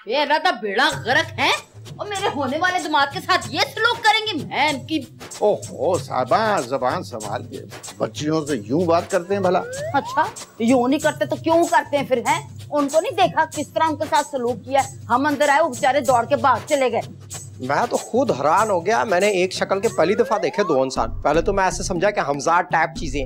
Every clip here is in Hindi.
मेरा तो बेड़ा गर्क है और मेरे होने वाले दामाद के साथ ये सलूक करेंगी। मैं इनकी। ओहो साहबा, जबान संभाल के, बच्चियों से यूं बात करते हैं भला? अच्छा, यूं नहीं करते तो क्यों करते हैं फिर? हैं उनको नहीं देखा किस तरह उनके साथ सलूक किया? हम अंदर आए, वो बेचारे दौड़ के भाग चले गए। मैं तो खुद हैरान हो गया। मैंने एक शक्ल के पहली दफा देखे दो इंसान। पहले तो मैं ऐसे समझा कि हमजाद टाइप चीजें।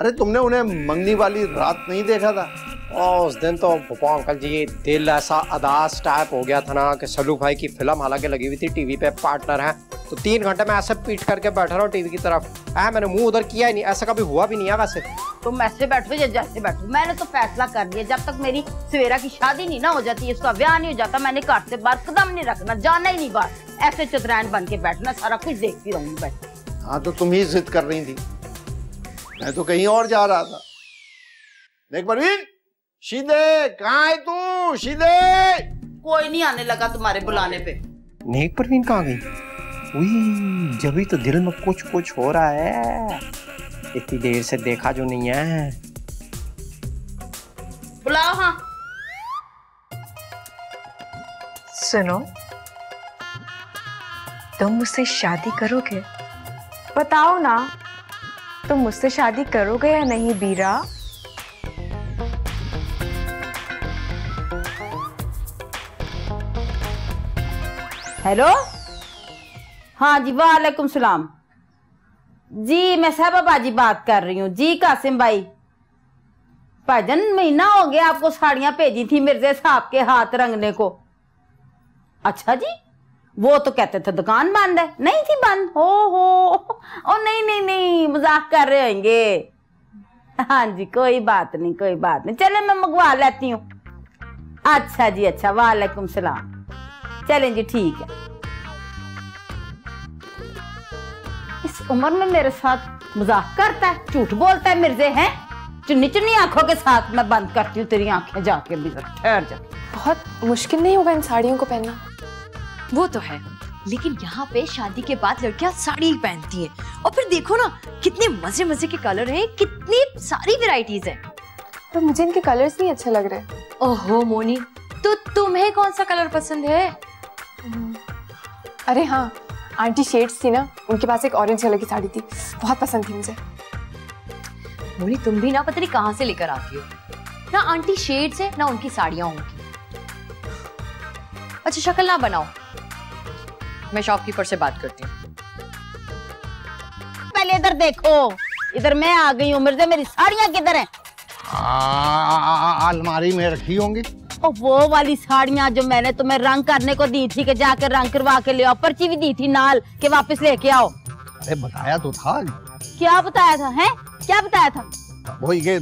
अरे तुमने उन्हें मंगनी वाली रात नहीं देखा था? और उस दिन तो पप्पा अंकल जी दिल ऐसा अदास टाइप हो गया था ना कि सलू भाई की फिल्म हालांकि लगी हुई थी टीवी पे, पार्टनर है, तो 3 घंटे में ऐसे पीट करके बैठा रहा हूँ टीवी की तरफ। मैंने मुंह उधर किया ही नहीं, ऐसा कभी हुआ भी नहीं है वैसे। तुम ऐसे बैठो या जैसे बैठो, मैंने तो फैसला कर लिया, जब तक मेरी सवेरा की शादी नहीं ना हो जाती, इसका ब्याह नहीं हो जाता, मैंने घर से बाहर कदम नहीं रखना, जाना ही नहीं बाहर। ऐसे चतुरायन बन के बैठना, सारा कुछ देखती रहूंगी बैठ। हाँ तो तुम ही जिद कर रही थी, मैं तो कहीं और जा रहा था। देख परवीन, शीदे कहाँ है तू? शीदे कोई नहीं आने लगा तुम्हारे बुलाने पे। नेक परवीन कहाँ गई? उई, जब तो दिल में कुछ कुछ हो रहा है, इतनी देर से देखा जो नहीं है। बुलाओ। हाँ सुनो, तुम मुझसे शादी करोगे? बताओ ना, तुम मुझसे शादी करोगे या नहीं बीरा? हेलो, हाँ जी, वालेकुम सलाम जी, मैं साहबा बाजी बात कर रही हूँ जी। कासिम भाई, भाईजान महीना हो गया आपको साड़ियां भेजी थी मिर्जे साहब के हाथ रंगने को। अच्छा जी, वो तो कहते थे दुकान बंद है। नहीं थी बंद? हो ओ नहीं नहीं नहीं, मजाक कर रहे होंगे। हाँ जी, कोई बात नहीं कोई बात नहीं, चले मैं मंगवा लेती हूँ। अच्छा जी अच्छा, वालेकुम सलाम, चलें जी ठीक है। इस उम्र में मेरे साथ मजाक करता है, झूठ बोलता है मिर्जे हैं। चुन्नी चुन्नी आंखों के साथ मैं बंद करती हूँ तेरी आंखें जाके भी। ठहर जा। बहुत मुश्किल नहीं होगा इन साड़ियों को पहनना? वो तो है, लेकिन यहाँ पे शादी के बाद लड़कियां साड़ी ही पहनती हैं। और फिर देखो ना कितने मजे मजे के कलर हैं, कितनी सारी वैरायटीज हैं। पर मुझे इनके कलर्स नहीं अच्छे लग रहे। ओहो मोनी, तो तुम्हें कौन सा कलर पसंद है? अरे हाँ, आंटी शेड्स थी ना, उनके पास एक ऑरेंज कलर की साड़ी थी, बहुत पसंद थी मुझे। मोनी तुम भी ना पता नहीं कहाँ से लेकर आती हो, ना आंटी शेड्स है ना उनकी साड़ियां होंगी। अच्छा शक्ल ना बनाओ, मैं शॉपकीपर से बात करती हूँ। पहले इधर देखो, इधर मैं आ गई हूँ मिर्जे, मेरी साड़ियाँ किधर हैं? अलमारी में रखी होंगी। और वो वाली साड़ियाँ जो मैंने तुम्हें रंग करने को दी थी कि जाकर रंग करवा के ले आओ, पर्ची भी दी थी नाल के वापस लेके आओ। अरे बताया तो था। क्या बताया था? हैं क्या बताया था? वही के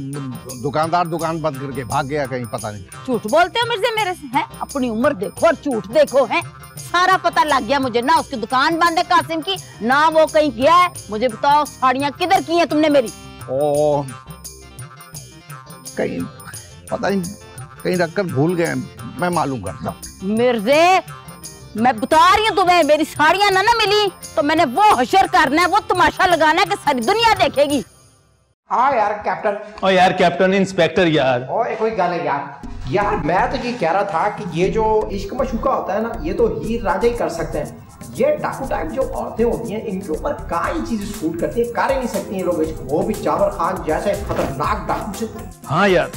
दुकानदार दुकान बंद करके भाग गया कहीं, पता नहीं। झूठ बोलते हो मिर्जे मेरे से? हैं अपनी उम्र देखो और झूठ देखो। हैं सारा पता लग गया मुझे, ना उसकी दुकान बंद है कासिम की, ना वो कहीं गया है। मुझे बताओ साड़ियाँ किधर की हैं तुमने मेरी? ओ कहीं पता नहीं, कहीं रखकर भूल गए, मैं मालूम करता हूँ। मिर्जे मैं बता रही हूँ तुम्हें, मेरी साड़ियाँ ना मिली तो मैंने वो हशर करना है, वो तमाशा लगाना है कि सारी दुनिया देखेगी। हाँ यार कैप्टन। ओ यार कैप्टन इंस्पेक्टर यार। ओ एक कोई गल है यार मैं तो ये कह रहा था कि ये जो इश्क मशूका होता है ना, ये तो हीर राजा ही कर सकते हैं। ये डाकू टाइप जो औरतें होती हैं, इनके ऊपर कई चीजें सूट करती है, कर ही नहीं सकती ये लोग, वो भी जावर खान जैसे खतरनाक डाकू से। हाँ यार,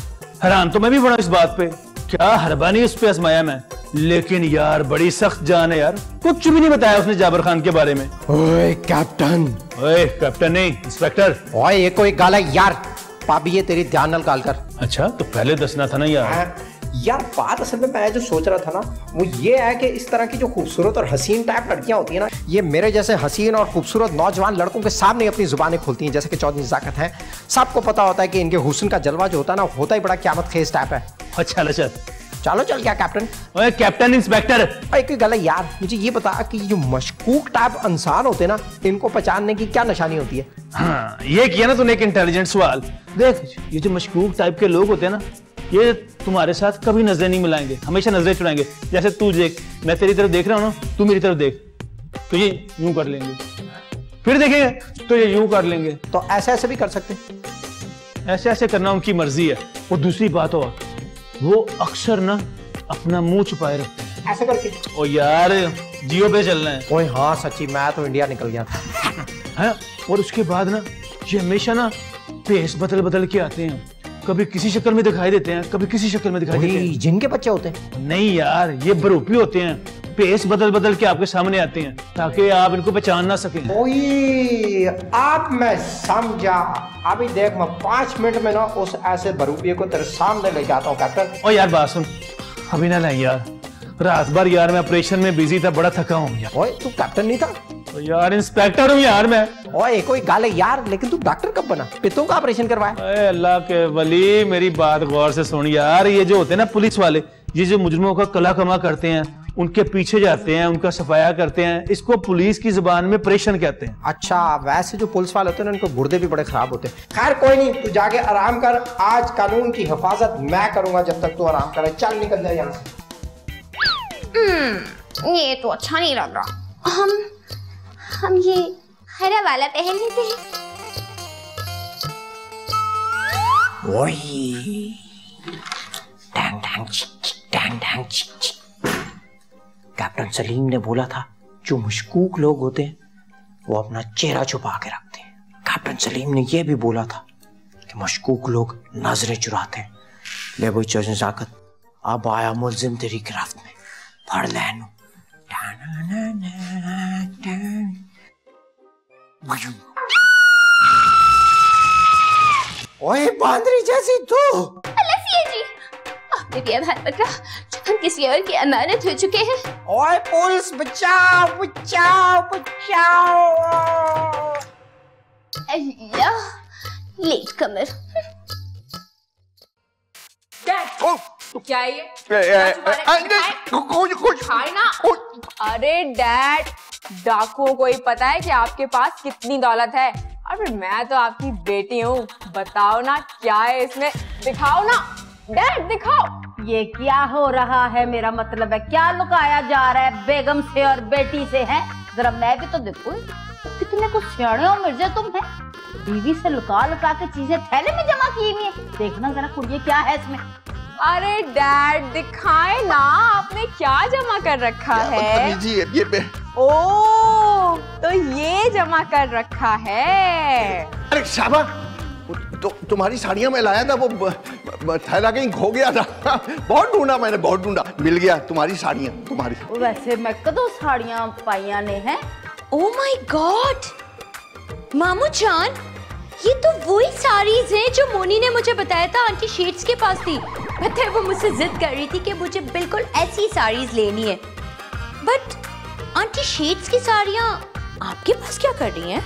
हैरान तो मैं भी बड़ा इस बात पे, क्या हरबानी उस पे आजमाया मैं, लेकिन यार बड़ी सख्त जान है यार, कुछ भी नहीं बताया उसने जाबर खान के बारे में। ओए कैप्टन। ओए कैप्टन नहीं इंस्पेक्टर। ओए ये कोई गाल है यार, पाबी ये तेरी ध्यान नाल गाल कर। अच्छा तो पहले दसना था ना यार। यार बात असल में मैं जो सोच रहा था ना, वो ये है कि इस तरह की जो खूबसूरत और हसीन टाइप लड़कियां होती है ना, ये मेरे जैसे हसीन और खूबसूरत नौजवान लड़कों के सामने अपनी जुबानें खोलती हैं, जैसे कि चौधरी नज़ाकत है। सबको पता होता है कि इनके हुस्न का जलवा जो होता है ना, होता ही बड़ा क़यामत खेज टाइप है। अच्छा चल चलो चल गया कैप्टन। ओए कैप्टन इंस्पेक्टर। एक गल है यार, मुझे ये बता कि जो मशकूक टाइप इंसान होते हैं ना, इनको पहचानने की क्या निशानी होती है? हाँ ये किया ना तूने एक इंटेलिजेंट सवाल। देख ये जो मशकूक टाइप के लोग होते हैं ना, ये तुम्हारे साथ कभी नजरें नहीं मिलाएंगे, हमेशा नजरें चुराएंगे। जैसे तू देख, मैं तेरी तरफ देख रहा हूँ ना, तू मेरी तरफ देख, तो ये यूं कर लेंगे, फिर देखेंगे तो ये यूं कर लेंगे। तो ऐसे ऐसे भी कर सकते, ऐसे ऐसे करना उनकी मर्जी है। और दूसरी बात हो, वो अक्सर ना अपना मुंह छुपाए रखते हैं। ऐसे करके। ओ यार जियो पे चलना है। ओए हाँ सच्ची, मैं तो इंडिया निकल गया था। है और उसके बाद ना ये हमेशा ना भेस बदल बदल के आते हैं, कभी किसी शक्ल में दिखाई देते हैं, कभी किसी शक्ल में दिखाई देते हैं। जिनके बच्चे होते हैं? नहीं यार, ये बरूपी होते हैं, भेस बदल बदल के आपके सामने आते हैं ताकि आप इनको पहचान ना सकें। ओए आप मैं समझा। अभी देख मैं 5 मिनट में ना उस ऐसे बरूपिये को तेरे सामने ले जाता हूँ कैप्टन। ओ यार बात सुन, अभी ना लाई यार, रात भर यार मैं ऑपरेशन में बिजी था, बड़ा थका हूँ यार। ओए तू कैप्टन नहीं था? तो यार इंस्पेक्टर हूँ यार मैं। ओए कोई गाले यार, लेकिन तू डॉक्टर कब बना? पित्तों का ऑपरेशन करवाया? अरे अल्लाह के वली, मेरी बात गौर से सुन यार। ये जो होते हैं ना पुलिस वाले, ये जो मुजरिमों का कला कमा करते हैं, उनके पीछे जाते हैं, उनका सफाया करते हैं, इसको पुलिस की जुबान में ऑपरेशन कहते हैं। अच्छा, वैसे जो पुलिस वाले होते हैं ना, उनको गुर्दे भी बड़े खराब होते हैं। खैर कोई नहीं, तू जाके आराम कर। आज कानून की हिफाजत मैं करूंगा जब तक तू आराम करे। चल निकल जाए यहाँ से। ये तो अच्छा नहीं लग रहा। हम ये हरा वाला पहन लेते हैं। ओए dang dang dang dang. Captain Salim ने बोला था जो मशकूक लोग होते हैं वो अपना चेहरा छुपा के रखते हैं। कैप्टन सलीम ने यह भी बोला था कि मशकूक लोग नजरें चुराते हैं। ले भाई चौजाकत, अब आया मुल्जिम तेरी गिरफ्त में, पढ़ लेनो। ओए बांदरी जैसी तू। जी, आपने भी आधार पकड़ा जब हम किसी और की अमानत हो चुके हैं। ओए पुलिस बचाओ बचाओ बचाओ। अल्लाह, लेट कमर। क्या है ये? कुछ खाए ना। अरे डैड, डाकुओं को ही पता है कि आपके पास कितनी दौलत है, और फिर मैं तो आपकी बेटी हूँ। बताओ ना क्या है इसमें, दिखाओ ना डैड, दिखाओ। ये क्या हो रहा है? मेरा मतलब है क्या लुकाया जा रहा है बेगम से और बेटी से? है जरा मैं भी तो देखो, कितने कुछ सियाने हो मिर्जा तुम है। बीवी से लुका लुका के चीजें थैले में जमा की हुई है। देखना जरा कुड़िए क्या है इसमें। अरे डैड दिखाए ना, आपने क्या जमा कर रखा है? ओ, तो ये जमा कर रखा है। अरे शाबा, तो तुम्हारी साड़ियां मैं लाया था, वो थैला कहीं खो गया था। बहुत ढूंढा मैंने, बहुत ढूंढा, मिल गया तुम्हारी साड़ियां। तुम्हारी वैसे मैं कदों साड़ियां पाइया ने हैं। ओह माय गॉड, मामू जान, ये तो वही साड़ीज हैं जो मोनी ने मुझे बताया था आंटी शेड्स के पास थी। पता है वो मुझसे जिद कर रही थी कि मुझे बिल्कुल ऐसी साड़ीज लेनी है। बट आंटी शेड्स की साड़ियाँ आपके पास क्या कर रही हैं?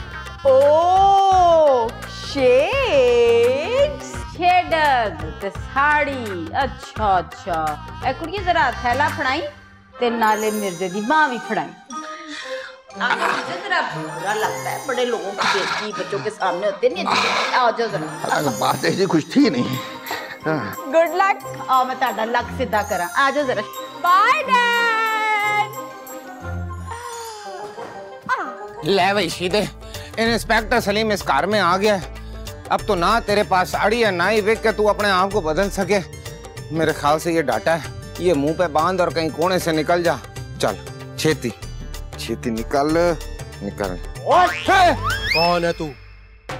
ओह शेड्स, शेडर साड़ी। अच्छा अच्छा, ए कुड़िए जरा थैला फड़ाई ते नाले मिर्जे दी मां भी फड़ाई। मुझे जरा बुरा लगता है, बड़े लोगों की बेइज्जती बच्चों के सामने होते नहीं। आओ जाओ जरा। बात ऐसी कुछ थी नहीं। Good luck. आओ मैं ताड़ा लक सीधा करा। आ जाओ जरा। Bye dad. ले भाई सीधे, इंस्पेक्टर सलीम इस कार में आ गया है। अब तो ना तेरे पास साड़ी है, ना ही देख के तू अपने आप को बदल सके। मेरे ख्याल से ये डाटा है, ये मुंह पे बांध और कहीं कोने से निकल जा। चल छेती छेती निकल निकल। कौन है तू?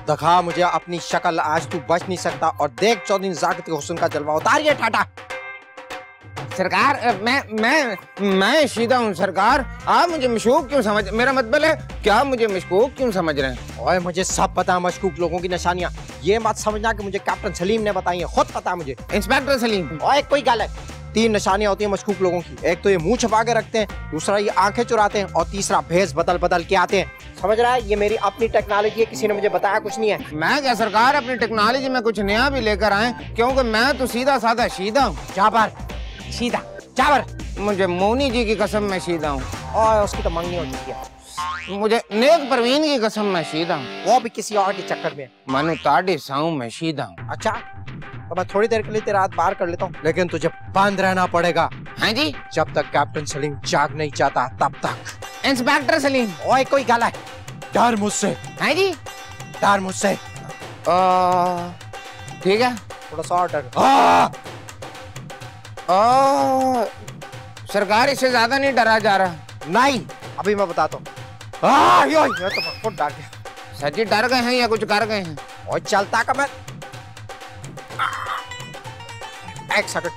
दिखा मुझे अपनी शक्ल, आज तू बच नहीं सकता। और देख चौधरी ज़ाकत के हुस्न का जलवा, उतार ये ठाटा। सरकार मैं शीदा हूँ सरकार। आप मुझे मशकूक क्यों समझ, मेरा मतलब है क्या मुझे मशकूक क्यों समझ रहे हैं? ओए मुझे सब पता है मशकूक लोगों की निशानियां। ये मत समझना कि मुझे कैप्टन सलीम ने बताई है, खुद पता है मुझे। इंस्पेक्टर सलीम, ओए कोई गल है। 3 निशानियां होती हैं मशकूक लोगों की। एक तो ये मुंह छुपा के रखते हैं, दूसरा ये आंखें चुराते हैं, और तीसरा भेस बदल बदल के आते हैं। समझ रहा है? ये मेरी अपनी टेक्नोलॉजी है, किसी ने मुझे बताया कुछ नहीं है। मैं क्या सरकार अपनी टेक्नोलॉजी में कुछ नया भी लेकर आए, क्योंकि मैं तो सीधा साधा शीदा हूँ। जाबर सीधा जाबर। मुझे मोनी जी की कसम में शीदा हूँ। और उसकी तो मंगनी हो चुकी है। मुझे नेक परवीन की कसम में शीदा हूँ। वो भी किसी और के चक्कर में। मनु ताड़ी साऊं में शीदा हूँ। अच्छा, तो मैं थोड़ी देर के लिए तेरा हाथ बाहर कर लेता हूँ, लेकिन तुझे बंद रहना पड़ेगा। हाँ जी, जब तक कैप्टन सलीम जाग नहीं जाता तब तक। इंस्पेक्टर सलीम, ओए कोई गाला है? डर मुझसे। हाँ जी, डर मुझसे। ठीक है, थोड़ा सा और डर। सरकार इससे ज्यादा नहीं डरा जा रहा? नहीं, अभी मैं बताता हूँ। यो तो खुद डर गया। सच्ची डर गए हैं या कुछ कर गए हैं? और चलता का मैं एक सेकंड।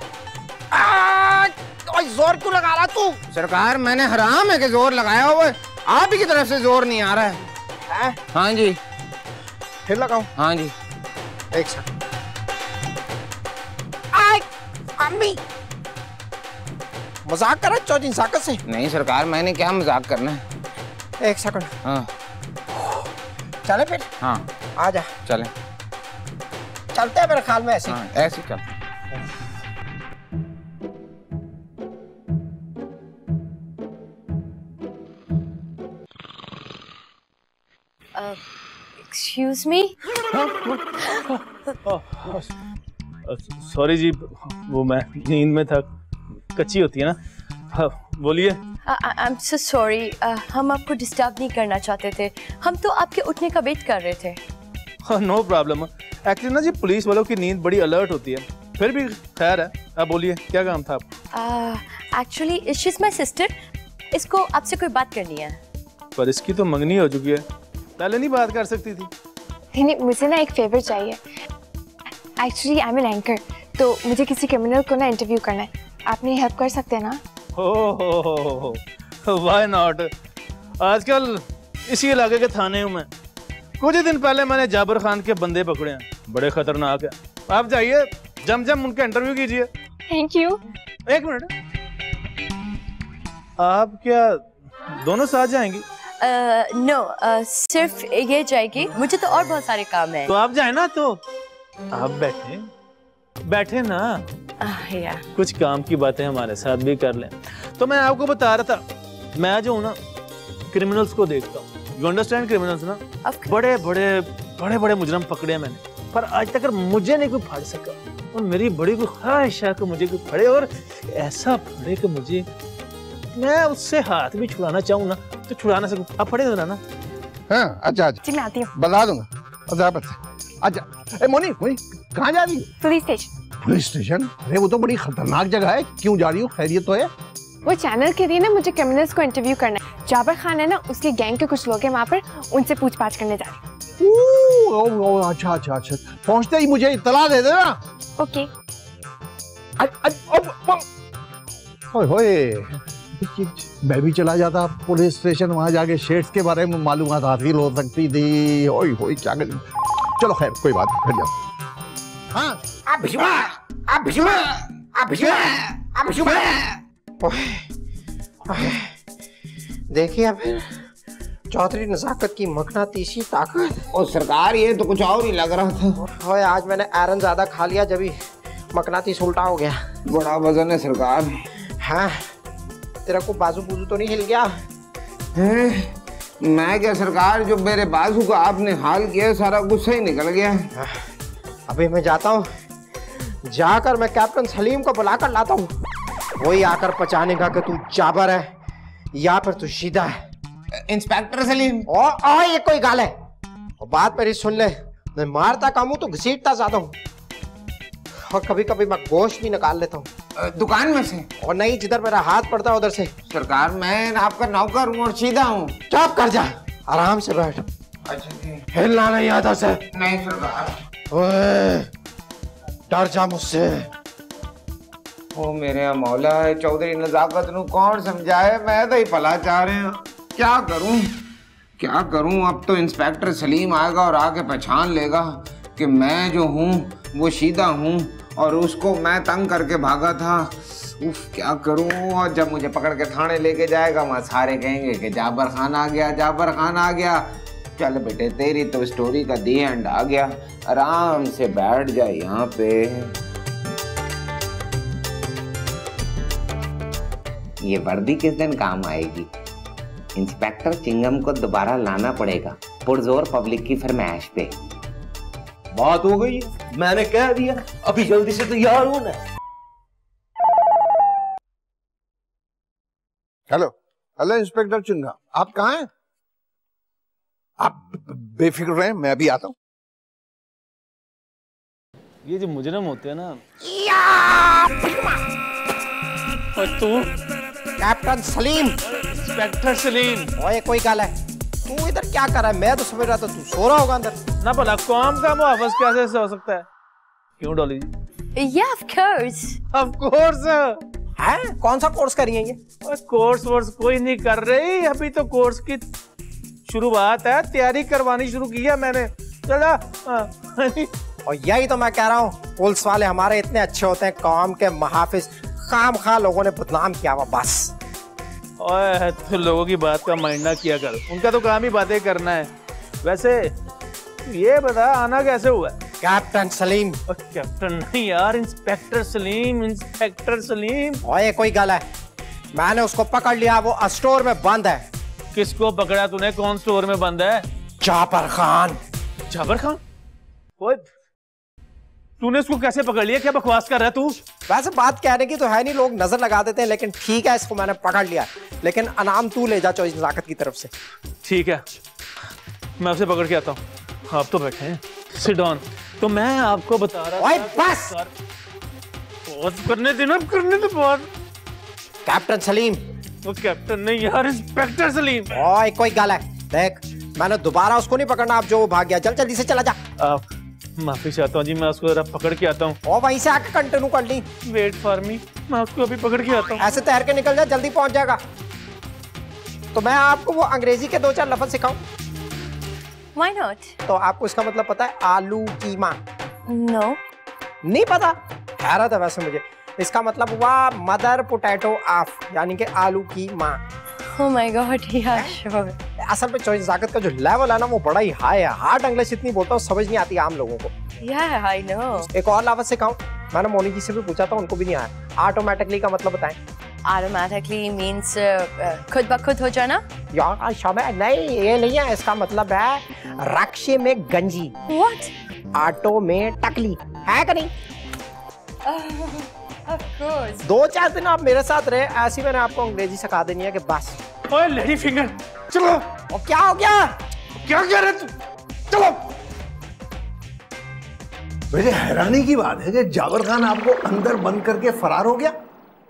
जोर क्यों लगा रहा तू? सरकार मैंने हराम है कि जोर लगाया हुआ है, आप ही की तरफ से जोर नहीं आ रहा है। हाँ जी। फिर लगाऊं? हाँ जी। एक सेकंड। अम्मी मजाक कर रहा है चौधरी साकत से? नहीं सरकार, मैंने क्या मजाक करना है। एक सेकंड। हाँ चले फिर? हाँ आजा। चले चलते हैं मेरे ख्याल में ऐसे। हाँ, ऐसे चल। Excuse me. सॉरी जी, वो मैं नींद में था, कच्ची होती है ना। हाँ, बोलिए। आई एम सो सॉरी, हम आपको डिस्टर्ब नहीं करना चाहते थे, हम तो आपके उठने का वेट कर रहे थे। हाँ नो प्रॉब्लम। एक्चुअली ना जी पुलिस वालों की नींद बड़ी अलर्ट होती है, फिर भी खैर है। आप बोलिए क्या काम था आपको? Actually she is my sister, इसको आपसे कोई बात करनी है। पर इसकी तो मंगनी हो चुकी है, पहले नहीं बात कर सकती थी? नहीं, मुझे ना एक फेवर चाहिए। Actually I am an anchor, तो मुझे किसी क्रिमिनल को ना इंटरव्यू करना है, आप मेरी हेल्प कर सकते हैं ना? हो व्हाई नॉट। आजकल इसी इलाके के थाने हूँ मैं। कुछ ही दिन पहले मैंने जाबर खान के बंदे पकड़े हैं, बड़े खतरनाक है। आप जाइए, जम उनका इंटरव्यू कीजिए। Thank you. एक मिनट, आप क्या दोनों साथ जाएंगी? नो, सिर्फ ये जाएगी, मुझे तो और बहुत सारे काम हैं। तो आप जाए ना। तो आप बैठे ना। या कुछ काम की बातें हमारे साथ भी कर लें। तो मैं आपको बता रहा था, मैं जो हूँ ना क्रिमिनल्स को देखता हूँ। You understand? क्रिमिनल्स ना बड़े बड़े मुजरम पकड़े हैं मैंने, पर आज तक मुझे नहीं कोई फाड़ सका। और मेरी बड़ी कोई ख्वाहिश है कि मुझे कोई फड़े, और ऐसा फड़े कि मुझे, मैं उससे हाथ भी छुड़ाना चाहूँ ना तो छुड़ा ना सकूँ। आप फड़े जरा ना। हाँ अच्छा जी मैं आती हूँ। बता दूंगा। अच्छा मोनी कहाँ जा रही है? Police station. Police station? अरे वो तो बड़ी खतरनाक जगह है, क्यों जा रही हो? खैरियत तो है? वो चैनल के लिए ना मुझे क्रिमिनल्स को इंटरव्यू करना है। जाबर खान है ना, उसके गैंग के कुछ लोग हैं वहाँ पर, उनसे पूछताछ करने जा रही हूँ। अच्छा पहुँचते ही मुझे इत्तला दे देना। ओके। मैं भी चला जाता पुलिस स्टेशन, वहां जाके शेड्स के बारे में मालूमात हासिल हो सकती थी। ओए क्या कर... चलो खैर कोई बात नहीं, जाओ। हाँ देखिए अब चौधरी नजाकत की मकनातीसी ताकत। और सरकार ये तो कुछ और ही लग रहा था। ओए आज मैंने आयरन ज्यादा खा लिया, जब ही मकनातीस उल्टा हो गया। बड़ा वजन है सरकार। हाँ, तेरा को बाजू बूजू तो नहीं हिल गया? मैं क्या सरकार, जो मेरे बाजू का आपने हाल किया सारा गुस्सा ही निकल गया। अभी मैं जाता हूँ, जाकर मैं कैप्टन सलीम को बुलाकर लाता हूँ, वही आकर पहचानेगा कि तू जाबर है या फिर तू शीदा है। इंस्पेक्टर सलीम। ये कोई गाल है? और बात मेरी सुन ले, मैं मारता कम हूँ तो घसीटता ज्यादा हूँ, और कभी कभी मैं गोश्त भी निकाल लेता हूँ दुकान में से। और नहीं, जिधर मेरा हाथ पड़ता है उधर से। सरकार मैं आपका नौकर हूँ और सीधा हूँ। चुप कर जा, आराम से बैठ। अच्छा हिलना नहीं आता से। नहीं सरकार। ओए डर जा मुझसे। ओ मेरे मौला, चौधरी नजाकत नू कौन समझाए, मैं तो ही भला चाह रहे हूँ। क्या करूं? अब तो इंस्पेक्टर सलीम आएगा और आके पहचान लेगा कि मैं जो हूँ वो शीदा हूँ और उसको मैं तंग करके भागा था। उफ क्या करूं? और जब मुझे पकड़ के थाने लेके जाएगा, वहाँ सारे कहेंगे कि जाबर खान आ गया। चल बेटे, तेरी तो स्टोरी का दी एंड आ गया। आराम से बैठ जा यहाँ पे। ये वर्दी किस दिन काम आएगी? इंस्पेक्टर चिंगम को दोबारा लाना पड़ेगा पुरजोर पब्लिक की फरमाइश पे। बात हो गई, मैंने कह दिया, अभी जल्दी से तैयार हो ना। हेलो इंस्पेक्टर चिंगम, आप कहाँ हैं? आप बेफिक्र रहें, मैं अभी आता हूँ। ये जो मुजरिम होते हैं ना, और तू? कैप्टन सलीम। इंस्पेक्टर सलीम। ओए कोई गल है, तू इधर क्या कर रहा है? मैं तो समझ रहा था तू सो रहा होगा अंदर। ना भला कौम का मुहाफिज कैसे हो सकता है? क्यों डॉली जी? Yeah, of course. Of course. हैं? कौन सा कोर्स कर रही है ये? कोर्स वोर्स कोई नहीं कर रही, अभी तो कोर्स की शुरुआत है, तैयारी करवानी शुरू की है मैंने। चला। और यही तो मैं कह रहा हूँ, पुलिस वाले हमारे इतने अच्छे होते हैं, कौम के मुहाफिज खामखा लोगों ने बदनाम किया हुआ बस। ओए तो लोगों की बात का माइंड ना किया कर, उनका तो काम ही बातें करना है। वैसे ये बता आना कैसे हुआ? कैप्टन सलीम। कैप्टन नहीं यार, इंस्पेक्टर सलीम, इंस्पेक्टर सलीम। ओए कोई गल है, मैंने उसको पकड़ लिया, वो स्टोर में बंद है। किसको पकड़ा तूने? कौन स्टोर में बंद है? जाबर खान। जाबर खान? ओए तूने उसको कैसे पकड़ लिया? क्या बकवास कर रहा है तू? वैसे बात कहने की तो है नहीं, लोग नजर लगा देते हैं, लेकिन ठीक है इसको मैंने पकड़ लिया। लेकिन अनाम तू ले जा चौधरी नजाकत की तरफ से। ठीक है, मैं उसे पकड़ के आता हूँ। आप तो बैठे हैं, सिट डाउन। तो मैं आपको बता रहा था। बस पॉज करने देना, करने दे पॉज। कैप्टन सलीम। वो कैप्टन नहीं यार, इंस्पेक्टर सलीम। ओए कोई गल है, देख मैंने दोबारा उसको नहीं पकड़ना, आप जो वो भाग गया, चल जल्दी से चला जा। आप माफी चाहता हूँ जी, मैं उसको जरा पकड़ के आता हूँ। और वहीं से आके कंटिन्यू कर ली। वेट फॉर मी, मैं उसको अभी पकड़ के आता हूँ। ऐसे तैर के निकल जा, जल्दी पहुंच जाएगा। तो मैं आपको वो अंग्रेजी के 2-4 लफ्ज सिखाऊं? Why not? तो आपको इसका मतलब पता है? आलू कीमा। No. नहीं पता? हैरत है वैसे मुझे। इसका मतलब हुआ मदर पोटैटो ऑफ, यानी कि आलू की माँ। Oh my God, yeah, sure. असल में चौधरी नजाकत का जो लेवल है ना वो बड़ा ही हाई है। हार्ड इंग्लिश इतनी बोलता हूँ, समझ नहीं आती आम लोगों को। Yeah, I know. एक और लफ्ज सिखाऊं? मैंने मोनी जी से भी पूछा था, उनको भी नहीं आया। ऑटोमेटिकली का मतलब बताएं। Automatically means खुद ब खुद हो जाना? यार शाबाश, नहीं ये नहीं है, इसका मतलब है रक्शे में गंजी। What? ऑटो में टकली, है कि नहीं? Of course. 2-4 दिन आप मेरे साथ रहे, ऐसी मैंने आपको अंग्रेजी सिखा देनी है कि बस। ओए लेडी फिंगर, चलो। और क्या हो गया? क्या कह रहे तू? चलो। वैसे हैरानी की बात है कि जाबर खान आपको अंदर बंद करके फरार हो गया।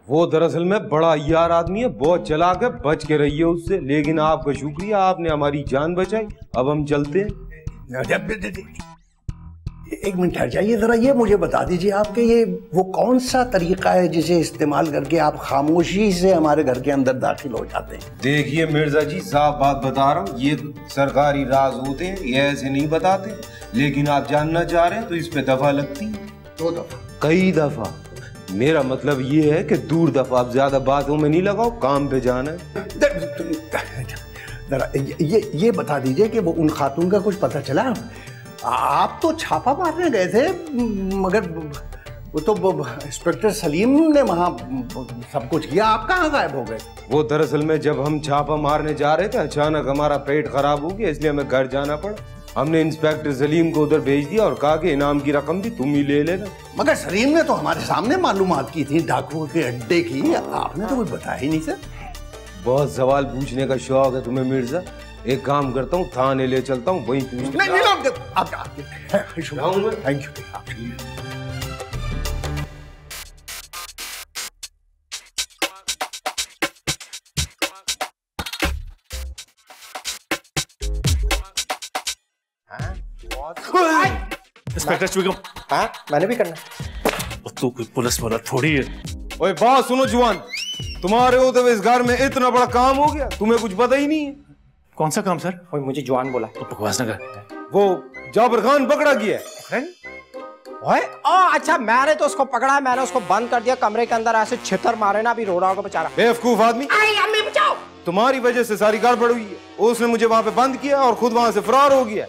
वो दरअसल में बड़ा यार आदमी है, बहुत चालाक है, बच के रहिए उससे। लेकिन आपका शुक्रिया, आपने हमारी जान बचाई। अब हम चलते हैं। एक मिनट ठहर जाइए जरा, ये मुझे बता दीजिए आपके ये वो कौन सा तरीका है जिसे इस्तेमाल करके आप खामोशी से हमारे घर के अंदर दाखिल हो जाते हैं? देखिए मिर्जा जी, साफ बात बता रहा हूँ, ये सरकारी राज होते हैं, ये ऐसे नहीं बताते। लेकिन आप जानना चाह रहे हैं तो इस पे दफा लगती है। 2 दफा? कई दफा। मेरा मतलब ये है कि दूर दफा। आप ज्यादा बातों में नहीं लगाओ, काम पे जाना है। जरा ये बता दीजिए कि वो उन खातून का कुछ पता चला? आप तो छापा मारने गए थे, मगर वो तो इंस्पेक्टर सलीम ने वहां सब कुछ किया, आप कहाँ गायब हो गए? वो दरअसल में जब हम छापा मारने जा रहे थे, अचानक हमारा पेट खराब हो गया, इसलिए हमें घर जाना पड़ा। हमने इंस्पेक्टर सलीम को उधर भेज दिया और कहा कि इनाम की रकम भी तुम ही ले लेना। मगर सलीम ने तो हमारे सामने मालूमात की थी डाकुओं के अड्डे की, आपने तो कुछ बताया ही नहीं सर। बहुत सवाल पूछने का शौक है तुम्हें मिर्जा। एक काम करता हूँ, थाने ले चलता हूँ, वहीं पूछ। नहीं थैंक यू। इंस्पेक्टर चुगम। हाँ, मैंने भी करना। तू कोई पुलिस वाला थोड़ी है। ओए बात सुनो जुआन, तुम्हारे होते हुए इस घर में इतना बड़ा काम हो गया, तुम्हें कुछ पता ही नहीं है। कौन सा काम सर? ओए मुझे जुआन बोला। तो बकवास ना कर। वो जाबर खान पकड़ा गया है। ओए अच्छा, मैंने तो उसको पकड़ा है, मैंने उसको बंद कर दिया कमरे के अंदर, ऐसे छितर मारे ना, अभी रो रहा होगा बेचारा। बेवकूफ आदमी, अम्मी बचाओ। तुम्हारी वजह से सारी गड़बड़ हुई है। उसने मुझे वहां पे बंद किया और खुद वहां से फरार हो गया।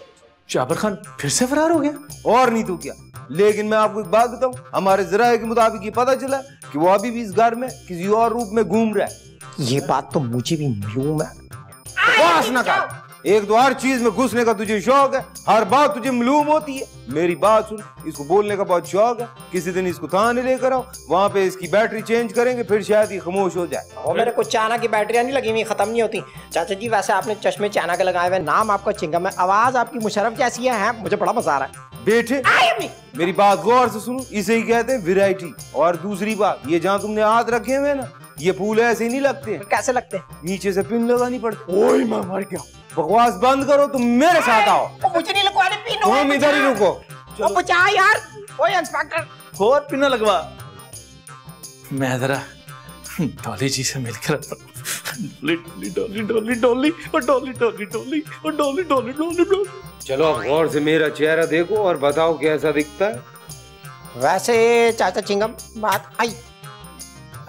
जाबर खान फिर से फरार हो गया? और नहीं तो क्या। लेकिन मैं आपको एक बात बताऊं, हमारे जराये के मुताबिक ये पता चला कि वो अभी भी इस घर में किसी और रूप में घूम रहा है। ये बात तो मुझे भी मालूम है। बकवास ना कर। एक तो हर चीज में घुसने का तुझे शौक है, हर बात तुझे मालूम होती है। मेरी बात सुन, इसको बोलने का बहुत शौक है। किसी दिन इसको थाने लेकर आओ, वहां पे इसकी बैटरी चेंज करेंगे, फिर शायद ये खामोश हो जाए। और मेरे को चाइना की बैटरियां नहीं लगी हुई, खत्म नहीं होती। चाचा जी वैसे आपने चश्मे चाइना के लगाए हुए, नाम आपका चिंगम है, आवाज आपकी मुशर्रफ जैसी है, मुझे बड़ा मजा आ रहा है। बेटे मेरी बात गौर से सुनो, इसे ही कहते हैं वैरायटी। और दूसरी बात, ये जहाँ तुमने हाथ रखे हुए ना, ये फूल ऐसे नहीं लगते हैं। कैसे लगते हैं? नीचे से पिन लगानी पड़ती। ओए मैं मर गया। बकवास बंद करो, तुम मेरे साथ आओ। मुझे नहीं लगवाने पिन। तुम इधर ही रुको। चलो बचा यार। ओए इंस्पेक्टर और पिन लगवा। मैं जरा डॉली जी से मिलकर डॉली डॉली डॉली डॉली और डॉली डॉली डॉली और डॉली डॉली डॉली डॉली। चलो अब गौर से मेरा चेहरा देखो और बताओ कैसा दिखता है। वैसे चाचा चिंगम बात आई,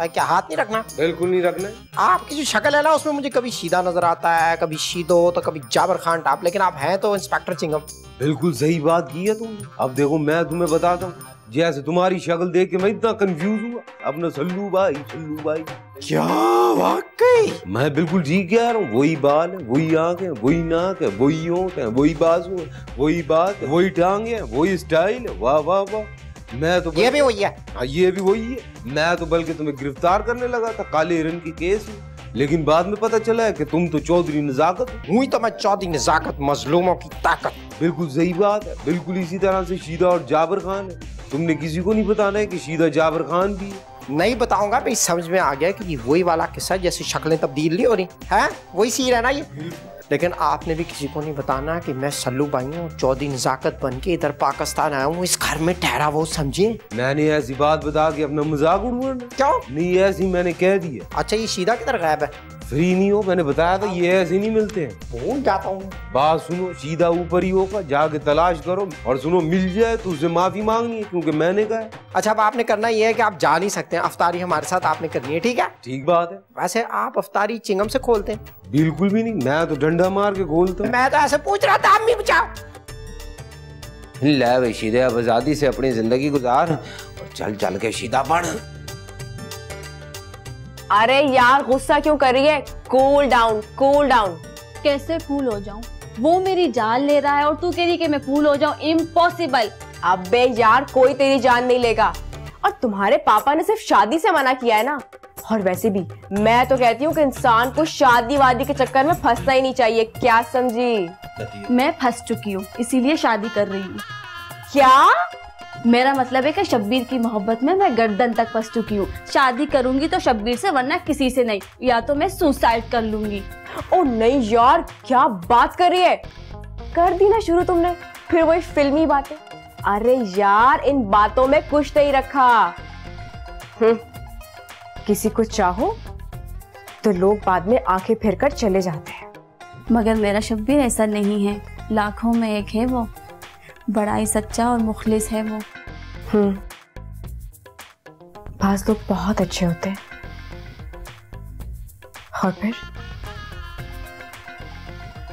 क्या हाथ नहीं रखना? बिल्कुल नहीं रखना। आपकी जो शक्ल है ना उसमें मुझे कभी शीदा नजर आता है, कभी शीदो तो कभी जाबर खान टाप, लेकिन आप हैं तो इंस्पेक्टर चिंगम। बिल्कुल सही बात की है तुमने। अब देखो मैं तुम्हें बताता हूँ, जैसे तुम्हारी शक्ल देख के मैं इतना कंफ्यूज हुआ। अपना सल्लू भाई क्या वाकई? मैं बिल्कुल जी कह रहा हूँ। वही बाल है, वही आंख है, वही नाक है, वही होंठ है, वही बाजू है, वही बात है, वही टांगे है, वही स्टाइल है। वाह वाह वाह। मैं तो ये भी वही है। हाँ ये भी वही है। मैं तो बल्कि तुम्हें गिरफ्तार करने लगा था काले हिरन की केस में, लेकिन बाद में पता चला है कि तुम तो चौधरी नजाकत हो। हुई तो मैं चौधरी नजाकत, मजलूमों की ताकत। बिल्कुल सही बात है। बिल्कुल इसी तरह से शीदा और जाबर खान है। तुमने किसी को नहीं बताना है कि शीदा जाबर खान भी है। नहीं बताऊंगा भाई, समझ में आ गया कि ये वही वाला किस्सा, जैसे शक्लें तब्दील नहीं हो रही है, वही सीन है ना ये। लेकिन आपने भी किसी को नहीं बताना कि मैं सल्लू भाई हूँ, चौधरी नजाकत बन के इधर पाकिस्तान आया हूँ, इस घर में ठहरा वो, समझे? मैंने ऐसी बात बता के अपना मजाक उड़वाना? क्यों नहीं, ऐसी मैंने कह दी है। अच्छा ये सीधा किधर गायब है? फ्री नहीं हो, मैंने बताया था ये ऐसे नहीं मिलते हैं। भूल जाता हूँ। बात सुनो, सीधा ऊपर ही होगा, जाके तलाश करो और सुनो मिल जाए तो उससे माफी मांगनी है, क्योंकि मैंने कहा है। अच्छा अब आपने करना ये है कि आप जा नहीं सकते हैं, अफ्तारी हमारे साथ आपने करनी है, ठीक है? ठीक बात है। वैसे आप अफ्तारी चिंगम से खोलते हैं? बिल्कुल भी नहीं, मैं तो डंडा मार के खोलता हूँ। मैं तो ऐसे पूछ रहा था, आप भी बचाओ। ले भाई सीधे अब आजादी से अपनी जिंदगी गुजार और चल चल के सीधा बढ़। अरे यार गुस्सा क्यों कर रही है? Cool down, cool down. कैसे कूल हो जाऊं? वो मेरी जान ले रहा है और तू कह रही कि मैं कूल हो जाऊं? इम्पॉसिबल। अबे यार कोई तेरी जान नहीं लेगा, और तुम्हारे पापा ने सिर्फ शादी से मना किया है ना। और वैसे भी मैं तो कहती हूँ कि इंसान को शादी वादी के चक्कर में फंसना ही नहीं चाहिए, क्या समझी? मैं फंस चुकी हूँ, इसीलिए शादी कर रही हूँ। क्या? मेरा मतलब है कि शब्बीर की मोहब्बत में मैं गर्दन तक फंस चुकी हूँ। शादी करूंगी तो शब्बीर से, वरना किसी से नहीं, या तो मैं सुसाइड कर लूंगी। ओ नहीं यार, क्या बात कर रही है? कर दी ना शुरू तुमने, फिर वही फिल्मी बातें। अरे यार इन बातों में कुछ नहीं रखा। किसी को चाहो तो लोग बाद में आंखें फिर कर चले जाते हैं। मगर मेरा शब्बीर ऐसा नहीं है, लाखों में एक है वो, बड़ा ही सच्चा और मुखलिस है वो। बाज लोग बहुत अच्छे होते हैं और फिर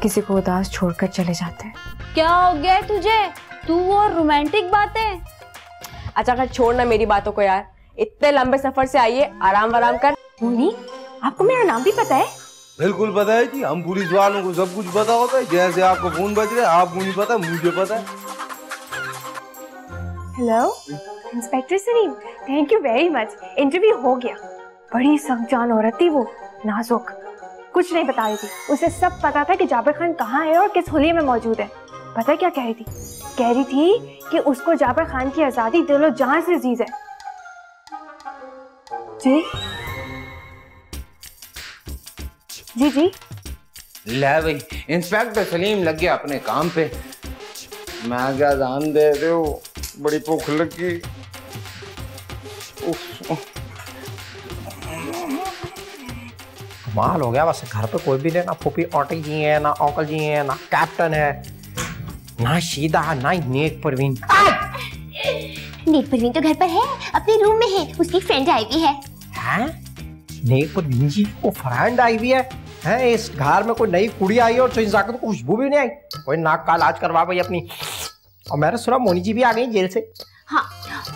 किसी को उदास छोड़कर चले जाते हैं। क्या हो गया है तुझे? तू और रोमांटिक बातें। अच्छा कर छोड़ना मेरी बातों को यार, इतने लंबे सफर से आइए, आराम आराम कर। मुन्नी, आपको मेरा नाम भी पता है? बिल्कुल पता है जी, हम पुलिस वालों को सब कुछ पता होता है। जैसे आपको फोन बज रहा है, आपको नहीं पता, मुझे पता है। Hello inspector Salim, thank you very much. Interview हो गया। बड़ी सख्त-जान औरत थी वो, नाजुक, कुछ नहीं बता रही थी। उसे सब पता था कि जाबिर खान कहाँ है और किस हुलिये में मौजूद है। पता है क्या कह रही थी? कह रही थी कि उसको जाबिर खान की आजादी दिलो जहां से अजीज है। जी जी जी। ले भाई, इंस्पेक्टर सलीम लग गया अपने काम पे। मैं क्या ध्यान दे रहे हो, बड़ी भूख लगी। कमाल हो गया। वैसे घर पे कोई भी नहीं, ना फूफी आंटी जी है, ना अंकल जी है, ना कैप्टन है, ना शीदा, ना नेक परवीन। नेक परवीन तो घर पर है, अपने रूम में है, उसकी फ्रेंड आई हुई है। हैं? नेक परवीन जी को फ्रेंड आई हुई है? हैं, इस घर में कोई नई कुड़ी आई है और चोरी जाकर को खुशबू भी नहीं आई? कोई नाक का इलाज करवा भाई अपनी। और मैंने सुना मोनी जी भी आ गई जेल से। हाँ,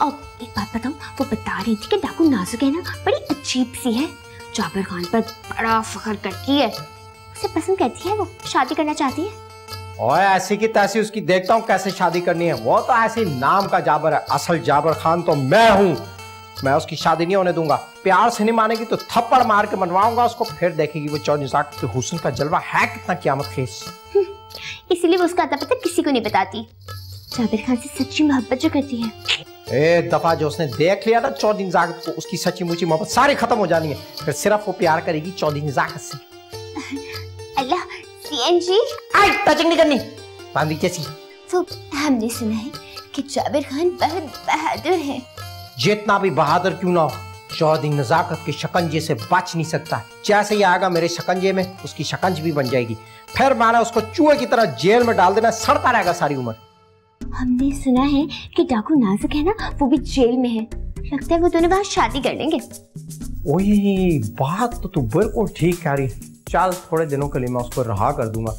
और एक बात बताऊं, वो बता रही थी कि डाकू नाजुक है ना, बड़ी अजीब सी है, जाबिर खान पर बड़ा फख्र करती है, उसे पसंद करती है, वो शादी करना चाहती है। ओए ऐसी की तैसी उसकी देखता हूँ कैसे शादी करनी है। वो तो ऐसे नाम का जाबर है, असल जाबर खान तो मैं हूँ। मैं उसकी शादी नहीं होने दूंगा। प्यार से नहीं मानेगी तो थप्पड़ मार के मनवाऊंगा उसको, फिर देखेगी वो चौधरी जाकिर के हुस्न का जलवा है कितना क़यामत खेस। इसीलिए वो उसका आता पता किसी को नहीं बताती। जाबिर खान से सच्ची मोहब्बत जो करती है। एक दफा जो उसने देख लिया ना चौधरी नजाकत को, उसकी सच्ची मुची मोहब्बत सारी खत्म हो जानी है। फिर सिर्फ वो प्यार करेगी चौधरी नजाकत से। अल्लाह सीएनजी आई टचिंग नहीं करनी बांदी कैसी। तो हमने सुना है कि जाबिर खान बहुत बहादुर है। जितना भी बहादुर क्यों ना हो, चौधरी नजाकत के शिकंजे से बच नहीं सकता। जैसे ही आएगा मेरे शिकंजे में, उसकी शिकंज भी बन जाएगी। फिर मैंने उसको चूहे की तरह जेल में डाल देना, सड़ता रहेगा सारी उम्र। हमने सुना है कि डाकू नाजुक है ना, वो भी जेल में है। लगता है वो दोनों वहां शादी कर लेंगे। ओए बात तो तू बिल्कुल ठीक कह रही। चल थोड़े दिनों के लिए मैं उसको रहा कर दूंगा,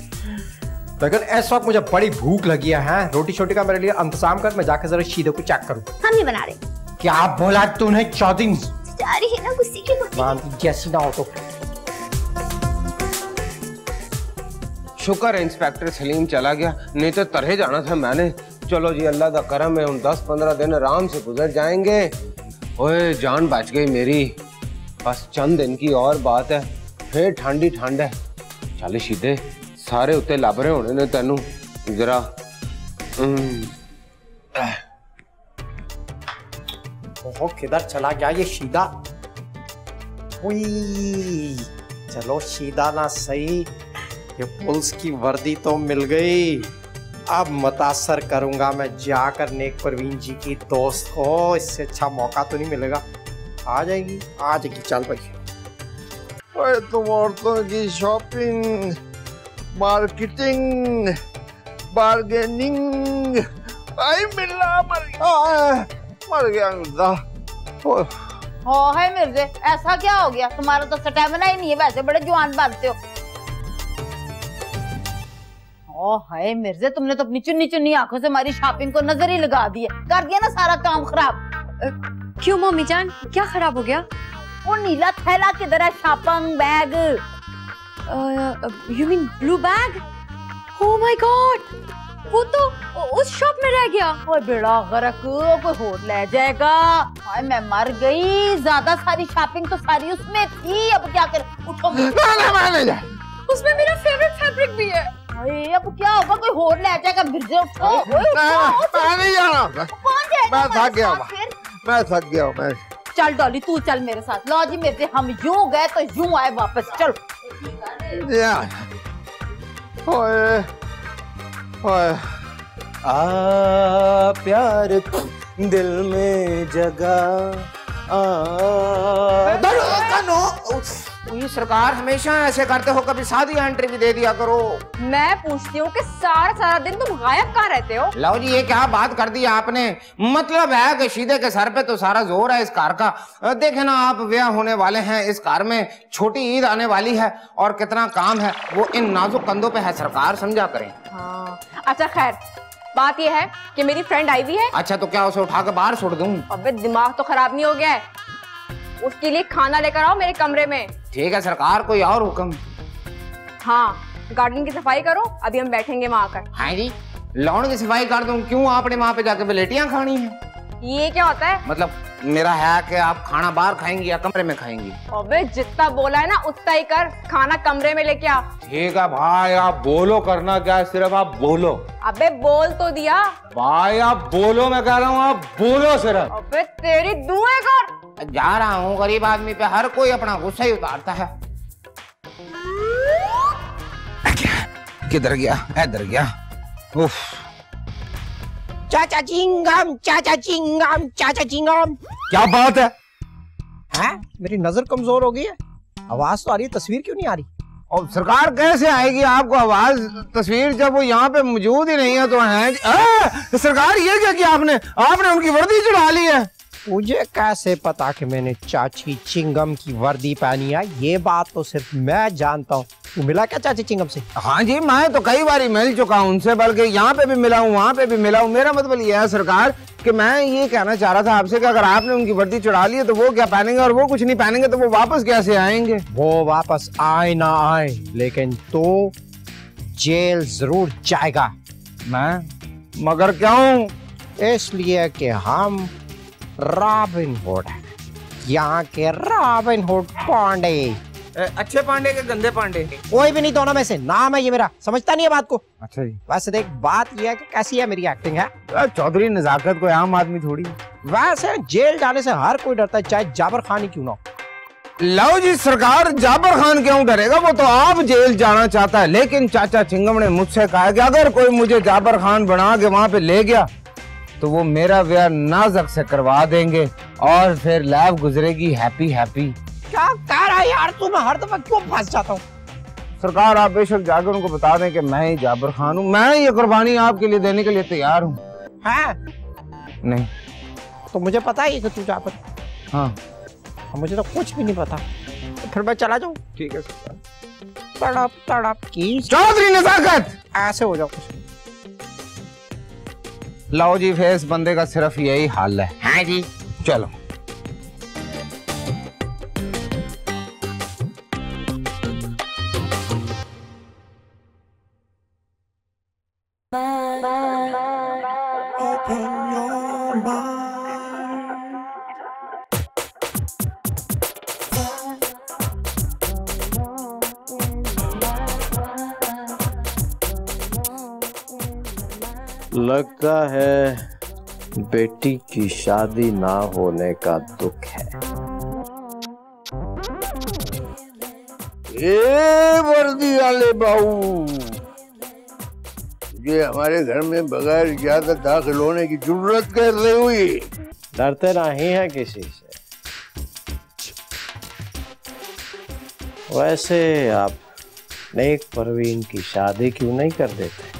लेकिन इस वक्त मुझे बड़ी भूख लगी है। रोटी छोटी का मेरे लिए इंतजाम कर, मैं जाकर जरा शीदे को चेक करूं। हम नहीं बना रहे। क्या बोला तूने चौधरी? जा रही है ना गुस्से की बात। जैसी ना हो तो शुक्र है इंस्पेक्टर सलीम चला गया, नहीं तो तरह जाना था मैंने। चलो जी अल्लाह का करम है, उन 10-15 दिन आराम से गुजर जाएंगे। ओए जान बच गई मेरी, बस चंद दिन की और बात है, फिर ठंडी ठंड है। चल शीदे सारे उत्ते लब रहे होने ने तेनू जरा। वो किधर चला गया ये शीदा? चलो शीदा ना सही, ये पुलिस की वर्दी तो मिल गई। अब मुतासर करूंगा मैं जाकर नेक परवीन जी की दोस्त को। इससे अच्छा मौका तो नहीं मिलेगा। आ जाएगी चल भाई। ओए तुम औरतों की शॉपिंग, मार्केटिंग, बार्गेनिंग, आई मिला मर गया मिर्जा। हो है मिर्जे, ऐसा क्या हो गया? तुम्हारा तो स्टैमिना ही नहीं है, वैसे बड़े जवान बनते हो। ओ हाय मिर्जे, तुमने तो अपनी चुन्नी चुन्नी आंखों से हमारी शॉपिंग को नजर ही लगा दी है। कर दिया ना सारा काम खराब। क्यों मम्मी जान, क्या खराब हो गया? वो नीला थैला किधर है? Shopping bag. You mean blue bag? Oh my God, वो तो उस शॉप में रह गया। ओए बेड़ा गर्क, कोई होर ले जाएगा। हाय मैं मर गई, ज्यादा सारी शॉपिंग तो सारी उसमें थी। अब क्या कर? उठो। उसमें मेरा फेवरेट फैब्रिक भी है। अब क्या होगा? कोई होर ले जाएगा। मिर्जे उठो। मैं नहीं जाना, कौन जाएगा? मैं थक गया मैं। चल डॉली तू चल मेरे साथ। लो जी मिर्जे, हम यूं गए तो यूं आए वापस। चल ओए ओए प्यार दिल में जगा ये सरकार हमेशा ऐसे करते हो, कभी शादी एंट्री भी दे दिया करो। मैं पूछती हूँ कि सारा दिन तुम गायब कहाँ रहते हो? लो जी ये क्या बात कर दी आपने। मतलब है कि शीदे के सर पे तो सारा जोर है इस कार का। देखे ना आप, ब्याह होने वाले हैं, इस कार में छोटी ईद आने वाली है और कितना काम है वो इन नाजुक कंधों पे है। सरकार समझा करें। हाँ अच्छा खैर, बात ये है कि मेरी फ्रेंड आई हुई है। अच्छा तो क्या उसे उठा के बाहर छोड़ दूं? अबे दिमाग तो खराब नहीं हो गया है? उसके लिए खाना लेकर आओ मेरे कमरे में। ठीक है सरकार, कोई और हुक्म? हाँ गार्डन की सफाई करो, अभी हम बैठेंगे वहाँ आकर। हाँ जी, लॉन की सफाई कर दूं? क्यों आपने वहाँ पे जाके प्लेटियां खानी है? ये क्या होता है? मतलब मेरा है कि आप खाना बाहर खाएंगी या कमरे में खाएंगी? अबे जितना बोला है ना उतना ही कर, खाना कमरे में लेके आ। ठीक है भाई, आप बोलो, करना क्या है, सिर्फ आप बोलो। अबे बोल तो दिया भाई, आप बोलो, मैं कह रहा हूँ आप बोलो सिर्फ। अबे तेरी दुआएं कर। जा रहा हूँ, गरीब आदमी पे हर कोई अपना गुस्सा ही उतारता है। किधर गया? इधर गया। उफ। चाचा चिंगम, चाचा चिंगम, चाचा चिंगम। क्या बात है? हैं? मेरी नजर कमजोर हो गई है। आवाज तो आ रही है, तस्वीर क्यों नहीं आ रही? और सरकार कैसे आएगी आपको आवाज तस्वीर जब वो यहाँ पे मौजूद ही नहीं है? तो है सरकार, ये क्या किया आपने? आपने उनकी वर्दी चढ़ा ली है। मुझे कैसे पता कि मैंने चाची चिंगम की वर्दी पहनी है? ये बात तो सिर्फ मैं जानता हूँ। तू मिला क्या चाची चिंगम से? हाँ जी, मैं तो कई बार मिल चुका हूँ उनसे, बल्कि यहाँ पे भी मिला हूँ, वहाँ पे भी मिला हूँ। मेरा मतलब ये है सरकार कि मैं ये कहना चाह रहा था आपसे कि अगर आपने उनकी वर्दी चढ़ा ली है तो वो क्या पहनेंगे, और वो कुछ नहीं पहनेंगे तो वो वापस कैसे आएंगे? वो वापस आए ना आए, लेकिन तो जेल जरूर जाएगा। मैं? मगर क्यों? इसलिए कि हम रॉबिन हुड हैं, यहाँ के रॉबिन हुड पांडे। अच्छे पांडे के गंदे पांडे? कोई भी नहीं दोनों में से, नाम है ये मेरा, समझता नहीं है बात को। अच्छा जी। वैसे देख बात ये है कि कैसी है मेरी एक्टिंग है। चौधरी नजाकत कोई आम आदमी थोड़ी। वैसे जेल जाने से हर कोई डरता है, चाहे जाबर खान ही क्यों ना हो। लो जी सरकार, जाबर खान क्यों डरेगा, वो तो आप जेल जाना चाहता है। लेकिन चाचा चिंगम ने मुझसे कहा कि अगर कोई मुझे जाबर खान बना के वहां पे ले गया तो वो मेरा ब्याह नाज़क से करवा देंगे और फिर लाइफ गुजरेगी हैप्पी हैप्पी। क्या कह रहा है यार तू, मैं हर दफा क्यों फंस जाता हूँ। सरकार आप बेशक जाकर उनको बता दें कि मैं ही जाबर खान हूँ, मैं ये कुर्बानी आपके लिए देने के लिए तैयार हूँ। है? नहीं तो मुझे पता ही कि तू जाबर। हाँ मुझे तो कुछ भी नहीं पता, तो फिर मैं चला जाऊँ। ठीक है सरकार। तड़प तड़प की चौधरी नजाकत ऐसे हो जाओ कुछ। लो जी फेस बंदे का सिर्फ यही हाल है। हाँ जी चलो। लगता है बेटी की शादी ना होने का दुख है। ए वर्दी वाले बाबू, ये हमारे घर में बगैर इजाजत दाखिल होने की जरूरत कैसे हुई? डरते नहीं है किसी से। वैसे आप नेक परवीन की शादी क्यों नहीं कर देते?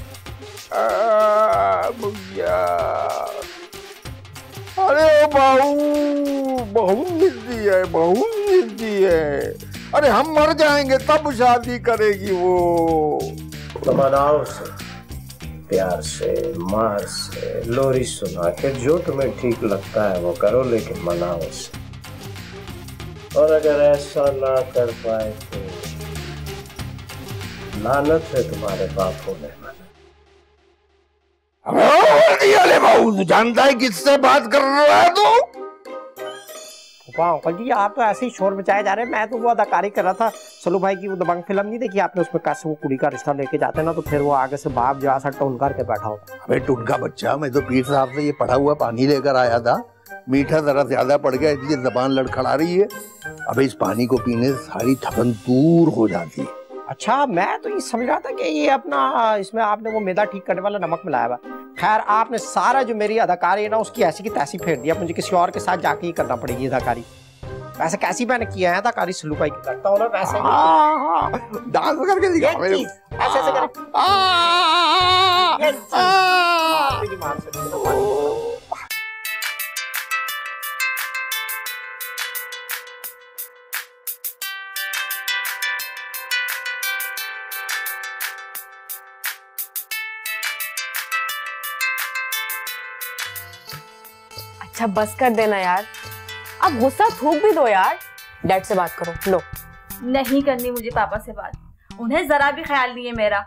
भैया, अरे बाबू बहुत जिद्दी है, बहुत जिद्दी है। अरे हम मर जाएंगे तब शादी करेगी वो। तो मनाओ से, प्यार से, मार से, लोरी सुना के, जो तुम्हें ठीक लगता है वो करो, लेकिन मनाओ से। और अगर ऐसा ना कर पाए तो लानत है तुम्हारे बाप होने वाले। बाबू जानता है किससे बात कर रहा है तू? अंकल जी आप तो ऐसे ही शोर मचाए जा रहे हैं। मैं तो वो अदाकारी कर रहा था सलू भाई की, वो दबंग फिल्म नहीं देखी आपने? उसमें कैसे वो कुड़ी का रिश्ता लेके जाते हैं ना, तो फिर वो आगे से बाप जो सा टोन करके बैठा होता। अबे टुनका बच्चा, मैं तो पीर साहब से ये पड़ा हुआ पानी लेकर आया था, मीठा जरा ज्यादा पड़ गया इसलिए जबान लड़खड़ा रही है। अब इस पानी को पीने से सारी थकन दूर हो जाती है। अच्छा, मैं तो ये समझ रहा था कि ये अपना इसमें आपने वो मैदा ठीक करने वाला नमक मिलाया हुआ। खैर आपने सारा जो मेरी अदाकारी है ना उसकी ऐसी की तैसी फेर दिया। मुझे किसी और के साथ जाके ही करना पड़ेगी अदाकारी। वैसे कैसी मैंने किया है अदाकारी सलू भाई की करता हूँ ना वैसे ही। डांस करके दिखा मेरे। ऐसे ऐसे करें। मार सकते। अच्छा बस कर देना यार, अब गुस्सा थूक भी दो यार। डैड से बात करो। लो। नहीं करनी मुझे पापा से बात, उन्हें जरा भी ख्याल नहीं है मेरा।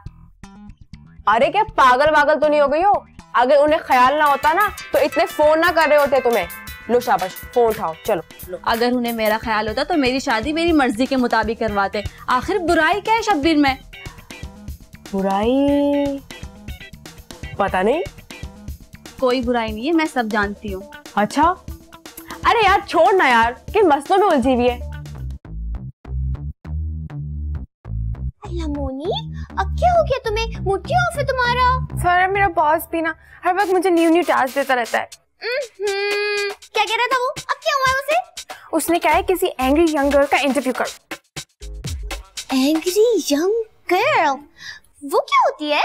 अरे क्या पागल वागल तो नहीं हो गई हो? अगर उन्हें ख्याल ना होता ना तो इतने फोन ना कर रहे होते तुम्हें। लो शाबाश, फोन उठाओ चलो। लो। अगर उन्हें मेरा ख्याल होता तो मेरी शादी मेरी मर्जी के मुताबिक करवाते। आखिर बुराई क्या है शब्बीर में? बुराई पता नहीं, कोई बुराई नहीं है, मैं सब जानती हूँ। अच्छा अरे यार छोड़ ना यार, कि मसलों में उलझी हुई है। मोनी अब क्या हो गया तुम्हें? मूड क्यों ऑफ है तुम्हारा? सर मेरा बॉस भी ना हर वक्त मुझे न्यू टास्क देता रहता है। क्या कह रहा था वो? अब क्या हुआ उसे? उसने कहा है किसी एंग्री यंग गर्ल का इंटरव्यू कर। Angry young girl? वो क्या होती है?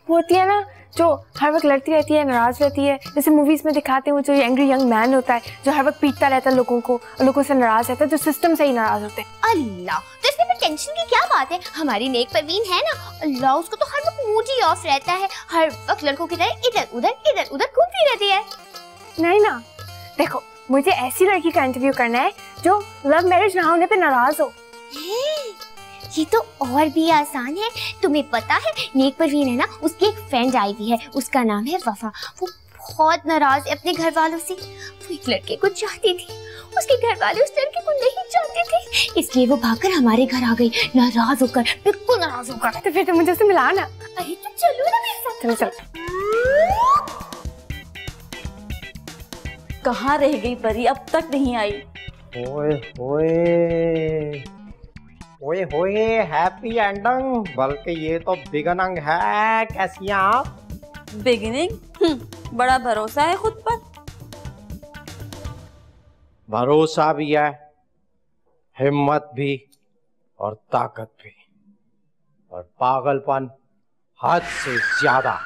वो होती है ना जो हर वक्त लड़ती रहती है, नाराज रहती है। जैसे मूवीज में दिखाते हैं वो जो एंग्री यंग मैन होता है जो हर वक्त पीटता रहता है लोगों को और लोगों से नाराज रहता है, जो सिस्टम से ही नाराज होते हैं। अल्लाह, तो इसमें टेंशन की क्या बात है? हमारी नेक परवीन है ना, अल्लाह उसको तो हर वक्त मूड ही ऑफ रहता है, हर वक्त लड़कों की तरह इधर उधर घूमती रहती है। नहीं ना, देखो मुझे ऐसी लड़की का इंटरव्यू करना है जो लव मैरिज ना होने पे नाराज हो। ये तो और भी आसान है। तुम्हें पता है नेक परवीन है ना, उसकी एक फ्रेंड आई हुई है, उसका नाम है वफा। वो बहुत नाराज है अपने घर वालों से। वो एक लड़के को चाहती थी, उसके घर वाले उस लड़के को नहीं चाहते थे, इसलिए वो भागकर हमारे घर आ गई, नाराज होकर, बिल्कुल नाराज होकर। तो फिर तुम मुझे उससे मिलाना। अरे तो चलो ना मेरे साथ। चलो चलो। कहाँ रह गई परी, अब तक नहीं आई। ओए होए, ओए होए, हैप्पी एंडिंग, बल्कि ये तो बिगनिंग है। कैसी हैं आप? बिगिनिंग? बड़ा भरोसा है खुद पर। भरोसा भी है, हिम्मत भी और ताकत भी, और पागलपन हद से ज्यादा।